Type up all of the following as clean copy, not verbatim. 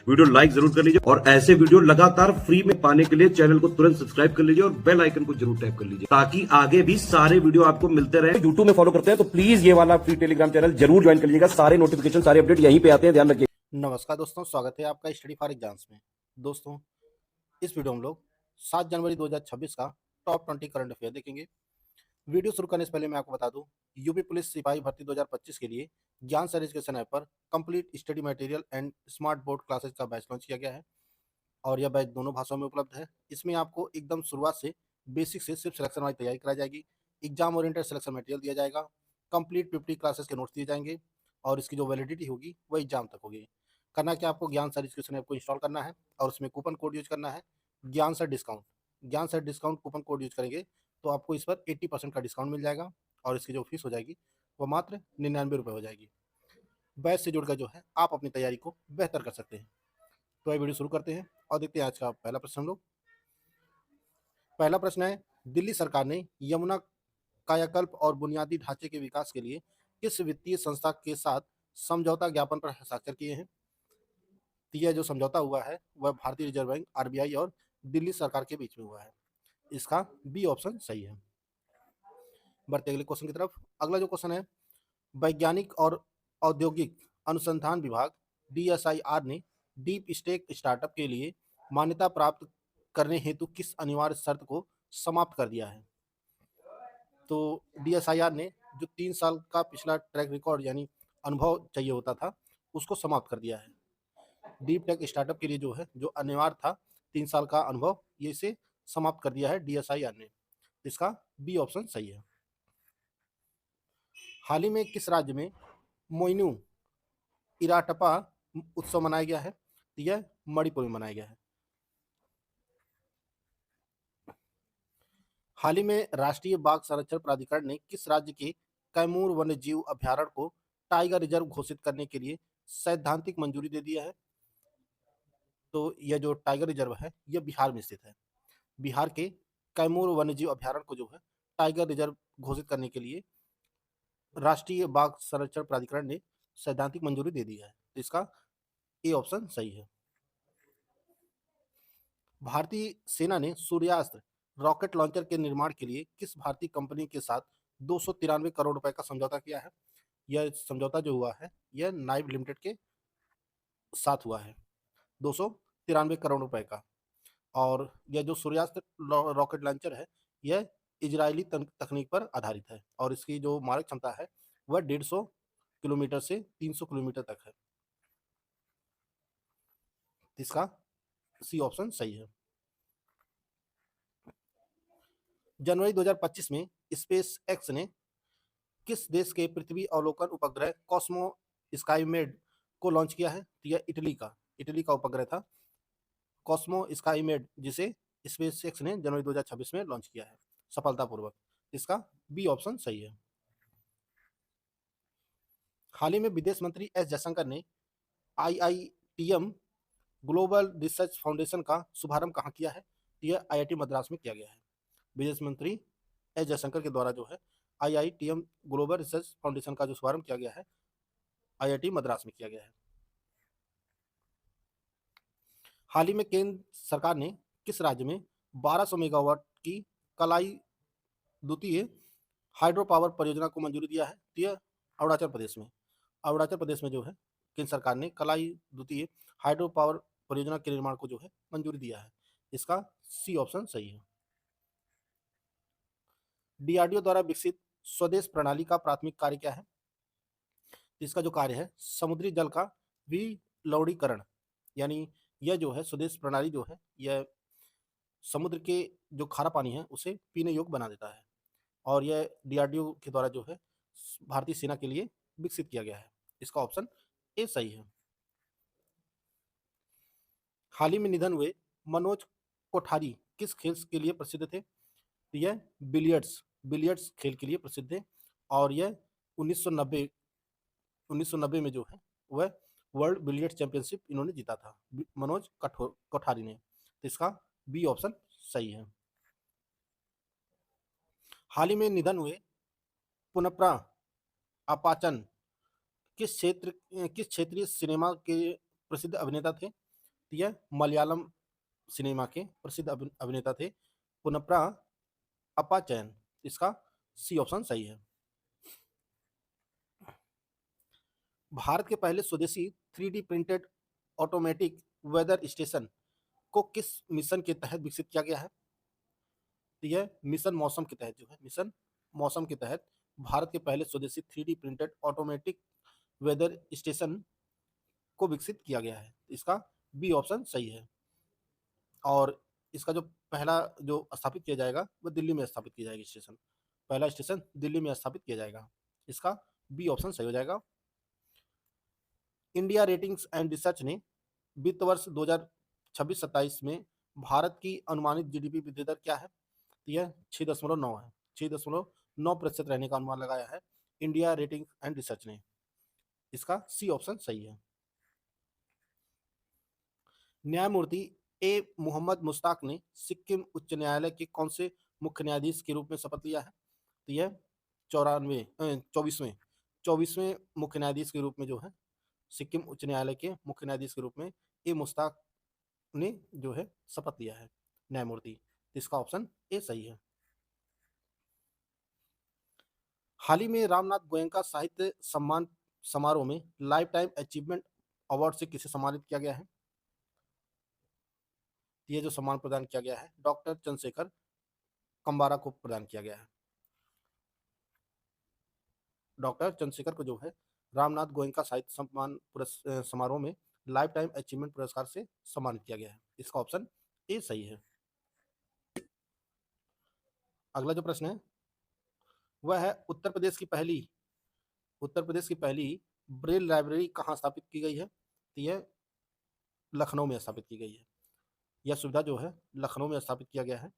Video like जरूर कर लीजिए और ऐसे वीडियो लगातार फ्री में पाने के लिए चैनल को तुरंत सब्सक्राइब कर लीजिए और बेल आइकन को जरूर टैप कर लीजिए ताकि आगे भी सारे वीडियो आपको मिलते रहे। यूट्यूब में फॉलो करते हैं तो प्लीज ये वाला फ्री टेलीग्राम चैनल जरूर ज्वाइन कर लीजिएगा। सारे नोटिफिकेशन सारे अपडेट यहीं पे आते हैं, ध्यान रखिए। नमस्कार दोस्तों, स्वागत है आपका स्टडी फॉर एग्जाम्स में। दोस्तों, इस वीडियो में हम लोग 7 जनवरी 2026 का टॉप 20 करंट अफेयर देखेंगे। वीडियो शुरू करने से पहले मैं आपको बता दूं, यूपी पुलिस सिपाही भर्ती 2025 के लिए ज्ञान सर एजुकेशन ऐप पर complete study material and smart board classes का बैच लॉन्च किया गया है और यह बैच दोनों भाषाओं में उपलब्ध है। इसमें आपको एकदम शुरुआत से बेसिक से सिर्फ सिलेक्शन वाली तैयारी कराई जाएगी। एग्जाम ओरिएंटेड सिलेक्शन मटेरियल दिया जाएगा। कंप्लीट 50 क्लासेस के नोट्स दिए जाएंगे और इसकी जो वैलिडिटी होगी वह एग्जाम तक होगी। करना क्या, आपको ज्ञान सर एजुकेशन ऐप को इंस्टॉल करना है और उसमें कूपन कोड यूज करना है, ज्ञान सर डिस्काउंट। ज्ञान sir discount coupon code use करेंगे तो आपको इस पर 80% का डिस्काउंट मिल जाएगा और इसकी जो फीस हो जाएगी वो मात्र 99 रुपये हो जाएगी। बैच से जुड़कर जो है आप अपनी तैयारी को बेहतर कर सकते हैं। तो ये वीडियो शुरू करते हैं और देखते हैं आज का पहला प्रश्न हम लोग। पहला प्रश्न है, दिल्ली सरकार ने यमुना कायाकल्प और बुनियादी ढांचे के विकास के लिए किस वित्तीय संस्था के साथ समझौता ज्ञापन पर हस्ताक्षर किए हैं? तो यह जो समझौता हुआ है वह भारतीय रिजर्व बैंक आरबीआई और दिल्ली सरकार के बीच में हुआ है। इसका बी ऑप्शन सही है। बढ़ते अगले क्वेश्चन की तरफ। अगला जो क्वेश्चन है, वैज्ञानिक और औद्योगिक अनुसंधान विभाग डीएसआईआर ने डीप स्टेक स्टार्टअप के लिए मान्यता प्राप्त करने हेतु किस अनिवार्य शर्त को समाप्त कर दिया है? तो डीएसआईआर ने जो 3 साल का पिछला ट्रैक रिकॉर्ड यानी अनुभव चाहिए होता था उसको समाप्त कर दिया है। डीप टेक स्टार्टअप के लिए जो है जो अनिवार्य था 3 साल का अनुभव, ये इसे समाप्त कर दिया है डीएसआईआर ने। इसका बी ऑप्शन सही है। हाल ही में किस राज्य में मोइनू इराटपा उत्सव मनाया गया है? तो यह मणिपुर में मनाया गया है। हाल ही में राष्ट्रीय बाघ संरक्षण प्राधिकरण ने किस राज्य के कैमूर वन्य जीव अभ्यारण्य को टाइगर रिजर्व घोषित करने के लिए सैद्धांतिक मंजूरी दे दिया है? तो यह जो टाइगर रिजर्व है यह बिहार में स्थित है। बिहार के कैमूर वन्यजीव अभ्यारण्य को जो है टाइगर रिजर्व घोषित करने के लिए राष्ट्रीय बाघ संरक्षण प्राधिकरण ने सैद्धांतिक मंजूरी दे दी है। तो इसका ए ऑप्शन सही है। भारतीय सेना ने सूर्यास्त्र रॉकेट लॉन्चर के निर्माण के लिए किस भारतीय कंपनी के साथ 293 करोड़ रुपए का समझौता किया है? यह समझौता जो हुआ है यह नाइव लिमिटेड के साथ हुआ है 293 करोड़ रुपए का। और यह जो सूर्यास्त्र रॉकेट लॉन्चर है यह इजरायली तकनीक पर आधारित है और इसकी जो मारक क्षमता है वह 150 किलोमीटर से 300 किलोमीटर तक है। इसका सी ऑप्शन सही है। जनवरी 2025 में स्पेस एक्स ने किस देश के पृथ्वी अवलोकन उपग्रह कॉस्मो स्काईमेड को लॉन्च किया है? तो यह इटली का उपग्रह था कॉस्मो स्काईमेड, जिसे स्पेस एक्स ने जनवरी 2026 में लॉन्च किया है सफलतापूर्वक। इसका बी ऑप्शन सही है। हाल ही में विदेश मंत्री एस जयशंकर ने आईआईटीएम ग्लोबल रिसर्च फाउंडेशन का शुभारंभ कहाँ किया है? यह आईआईटी मद्रास में किया गया है। विदेश मंत्री एस जयशंकर के द्वारा जो है आईआईटीएम ग्लोबल रिसर्च फाउंडेशन का जो शुभारंभ किया गया है आईआईटी मद्रास में किया गया है। हाल ही में केंद्र सरकार ने किस राज्य में 1200 मेगावाट की कलाई द्वितीय हाइड्रो पावर परियोजना को मंजूरी दिया है? तो यह अरुणाचल प्रदेश में। अरुणाचल प्रदेश में जो है केंद्र सरकार ने कलाई द्वितीय हाइड्रो पावर परियोजना के निर्माण को जो है मंजूरी दिया है। इसका सी ऑप्शन सही है। डीआरडीओ द्वारा विकसित स्वदेश प्रणाली का प्राथमिक कार्य क्या है? इसका जो कार्य है समुद्री जल का विलवणीकरण, यानी यह जो है स्वदेश प्रणाली जो है यह समुद्र के जो खारा पानी है उसे पीने योग्य बना देता है और यह डीआरडीओ के द्वारा जो है भारतीय सेना के लिए विकसित किया गया है। इसका ऑप्शन ए सही है। हाल ही में निधन हुए मनोज कोठारी किस खेल के लिए प्रसिद्ध थे? तो यह बिलियर्ड्स खेल के लिए प्रसिद्ध है और यह 1990 में जो है वह वर्ल्ड बिलियर्ड चैंपियनशिप इन्होंने जीता था मनोज कोठारी ने। तो इसका बी ऑप्शन सही है। हाल ही में निधन हुए पुनप्रा अपाचन किस क्षेत्रीय सिनेमा के प्रसिद्ध अभिनेता थे? तो यह मलयालम सिनेमा के प्रसिद्ध अभिनेता थे पुनप्रा अपाचयन। इसका सी ऑप्शन सही है। भारत के पहले स्वदेशी 3D printed automatic weather station को किस मिशन के तहत विकसित किया गया है? तो यह मिशन मौसम के तहत जो है, मिशन मौसम के तहत भारत के पहले स्वदेशी 3D printed automatic weather station को विकसित किया गया है। इसका बी ऑप्शन सही है। और इसका जो पहला जो स्थापित किया जाएगा वो दिल्ली में स्थापित किया जाएगा स्टेशन। पहला स्टेशन दिल्ली में स्थापित किया जाएगा। इसका बी ऑप्शन सही हो जाएगा। इंडिया रेटिंग्स एंड रिसर्च ने वित्त वर्ष 2026-27 में भारत की अनुमानित जीडीपी वृद्धि दर क्या है? तो यह 6.9 है। 6.9% रहने का अनुमान लगाया है इंडिया रेटिंग्स एंड रिसर्च ने। इसका सी ऑप्शन सही है। न्यायमूर्ति ए मोहम्मद मुश्ताक ने सिक्किम उच्च न्यायालय के कौन से मुख्य न्यायाधीश के रूप में शपथ लिया है? तो यह 24वें मुख्य न्यायाधीश के रूप में जो है सिक्किम उच्च न्यायालय के मुख्य न्यायाधीश के रूप में ए मुश्ताक ने जो है शपथ लिया है न्यायमूर्ति। इसका ऑप्शन ए सही है। हाल ही में रामनाथ गोयनका साहित्य सम्मान समारोह में लाइफ टाइम अचीवमेंट अवार्ड से किसे सम्मानित किया गया है? ये जो सम्मान प्रदान किया गया है डॉक्टर चंद्रशेखर कंबारा को प्रदान किया गया है। डॉक्टर चंद्रशेखर को जो है रामनाथ गोयनका साहित्य सम्मान समारोह में लाइफ टाइम अचीवमेंट पुरस्कार से सम्मानित किया गया है। इसका ऑप्शन ए सही है। अगला जो प्रश्न है वह है उत्तर प्रदेश की पहली ब्रेल लाइब्रेरी कहाँ स्थापित की गई है? तो यह लखनऊ में स्थापित की गई है। यह सुविधा जो है लखनऊ में स्थापित किया गया है।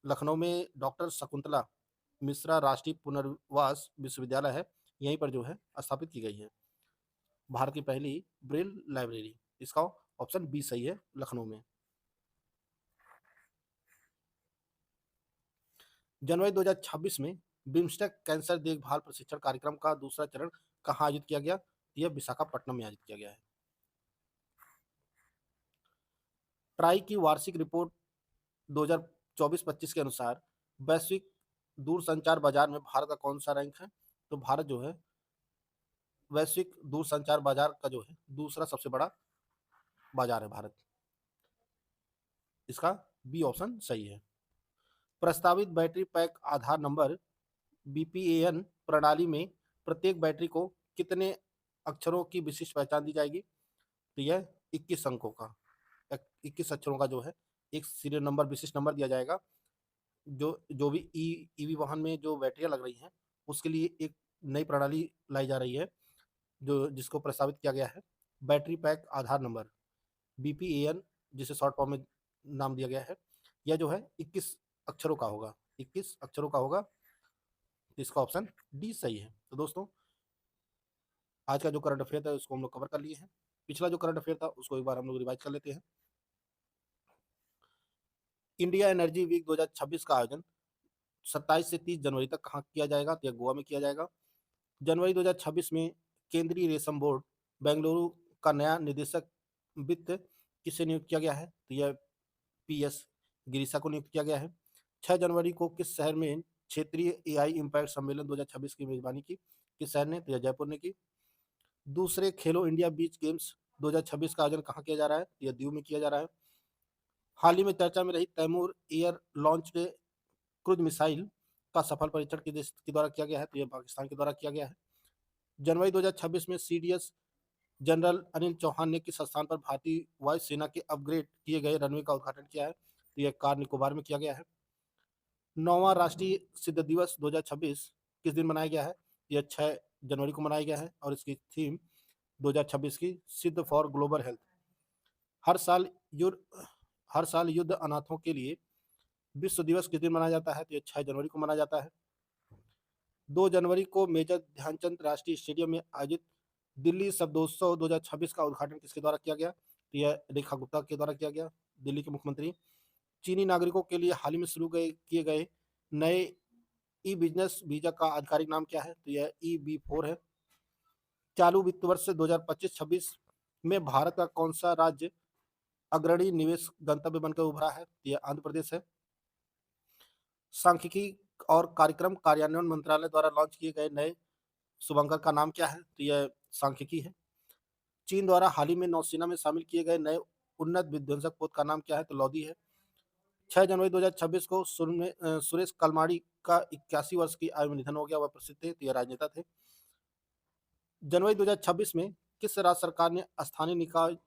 लखनऊ में डॉक्टर शकुंतला मिश्रा राष्ट्रीय पुनर्वास विश्वविद्यालय है, यहीं पर जो है स्थापित की गई है भारत की पहली ब्रेल लाइब्रेरी। इसका ऑप्शन बी सही है, लखनऊ में। जनवरी 2026 में बिम्स्टेक कैंसर देखभाल प्रशिक्षण कार्यक्रम का दूसरा चरण कहाँ आयोजित किया गया? यह विशाखापट्टनम में आयोजित किया गया है। ट्राई की वार्षिक रिपोर्ट 2024-25 के अनुसार वैश्विक दूरसंचार बाजार में भारत का कौन सा रैंक है? तो भारत जो है वैश्विक दूरसंचार बाजार का जो है दूसरा सबसे बड़ा बाजार है भारत। इसका बी ऑप्शन सही है। प्रस्तावित बैटरी पैक आधार नंबर बीपीएएन प्रणाली में प्रत्येक बैटरी को कितने अक्षरों की विशिष्ट पहचान दी जाएगी? तो यह 21 अंकों का 21 अक्षरों का जो है एक सीरियल नंबर विशिष्ट नंबर दिया जाएगा। जो भी ईवी वाहन में जो बैटरियां लग रही हैं उसके लिए एक नई प्रणाली लाई जा रही है जो जिसको प्रस्तावित किया गया है बैटरी पैक आधार नंबर बीपीएएन, जिसे शॉर्ट फॉर्म में नाम दिया गया है। यह जो है 21 अक्षरों का होगा, 21 अक्षरों का होगा। इसका ऑप्शन डी सही है। तो दोस्तों आज का जो करंट अफेयर था उसको हम लोग कवर कर लिए हैं। पिछला जो करंट अफेयर था उसको एक बार हम लोग रिवाइज कर लेते हैं। इंडिया एनर्जी वीक 2026 का आयोजन 27 से 30 जनवरी तक कहाँ किया जाएगा? तो यह गोवा में किया जाएगा। जनवरी 2026 में केंद्रीय रेशम बोर्ड बेंगलुरु का नया निदेशक वित्त किसे नियुक्त किया गया है? तो यह पीएस गिरीशा को नियुक्त किया गया है। 6 जनवरी को किस शहर में क्षेत्रीय एआई इम्पैक्ट सम्मेलन 2026 की मेजबानी की? किस शहर ने? तो यह जयपुर ने की। दूसरे खेलो इंडिया बीच गेम्स 2026 का आयोजन कहाँ किया जा रहा है? यह दीव में किया जा रहा है। हाल ही में चर्चा में रही Taimur air launched cruise missile का सफल परीक्षण किस देश के द्वारा किया गया है? तो यह पाकिस्तान के द्वारा किया गया है। जनवरी 2026 में सीडीएस जनरल अनिल चौहान ने किस स्थान पर भारतीय वायुसेना के अपग्रेड किए गए रनवे का उद्घाटन किया है? तो यह कार निकोबार में किया गया है। 9वां राष्ट्रीय सिद्ध दिवस 2026 किस दिन मनाया गया है? यह 6 जनवरी को मनाया गया है और इसकी थीम 2026 की सिद्ध फॉर ग्लोबल हेल्थ। हर साल युद्ध अनाथों के लिए विश्व दिवस किस दिन मनाया जाता है? तो यह 6 जनवरी को मनाया जाता है। 2 जनवरी को मेजर ध्यानचंद राष्ट्रीय स्टेडियम में आयोजित दिल्ली शब्दोत्सव 2026 का उद्घाटन किसके द्वारा किया गया? तो यह रेखा गुप्ता के द्वारा किया गया, दिल्ली के मुख्यमंत्री। चीनी नागरिकों के लिए हाल ही में शुरू किए गए नए ई बिजनेस वीजा का आधिकारिक नाम क्या है? तो यह EB4 है। चालू वित्त वर्ष 2025-26 में भारत का कौन सा राज्य अग्रणी निवेश गंतव्य बनकर उभरा है? यह आंध्र प्रदेश है। सांख्यिकी और कार्यक्रम कार्यान्वयन मंत्रालय द्वारा लॉन्च किए गए नए शुभंकर का नाम क्या है? तो यह सांख्यिकी है। चीन द्वारा हाल ही में नौसेना में शामिल किए गए नए उन्नत विध्वंसक पोत का नाम क्या है? तो लोधी है। 6 जनवरी 2026 को सुरेश कलमाड़ी का 81 वर्ष की आयु में निधन हो गया। वह प्रसिद्ध थे, तो यह राजनेता थे। जनवरी 2026 में किस राज्य सरकार ने स्थानीय निकाय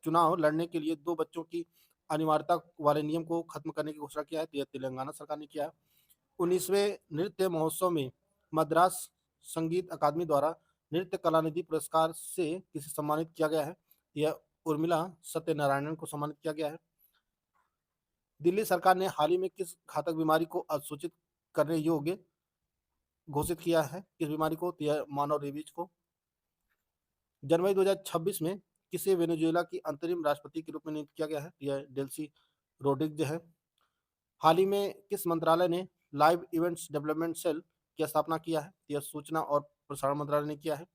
चुनाव लड़ने के लिए 2 बच्चों की अनिवार्यता वाले नियम को खत्म करने की घोषणा किया है? तो यह तेलंगाना सरकार ने किया है। 19वें नृत्य महोत्सव में मद्रास संगीत अकादमी द्वारा नृत्य कलानिधि पुरस्कार से किसे सम्मानित किया गया है? यह उर्मिला सत्यनारायणन को सम्मानित किया गया है। दिल्ली सरकार ने हाल ही में किस घातक बीमारी को असूचित करने योग्य घोषित किया है? किस बीमारी को? तो यह मानव रेबीज को। जनवरी 2026 में किसे वेनेजुएला की अंतरिम राष्ट्रपति के रूप में नियुक्त किया गया है? यह डेल्सी रोड्रिग्ज है। हाल ही में किस मंत्रालय ने लाइव इवेंट्स डेवलपमेंट सेल की स्थापना किया है? यह सूचना और प्रसारण मंत्रालय ने किया है।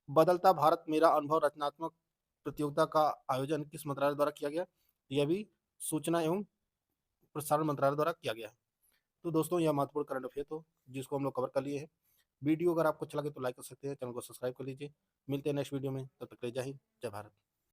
बदलता भारत मेरा अनुभव रचनात्मक प्रतियोगिता का आयोजन किस मंत्रालय द्वारा किया गया? यह भी सूचना एवं प्रसारण मंत्रालय द्वारा किया गया है। तो दोस्तों, यह महत्वपूर्ण करंट अफेयर तो जिसको हम लोग कवर कर लिए हैं। वीडियो अगर आपको अच्छा लगे तो लाइक कर सकते हैं, चैनल को सब्सक्राइब कर लीजिए। मिलते हैं नेक्स्ट वीडियो में, तब तक के लिए जय हिंद, जय भारत।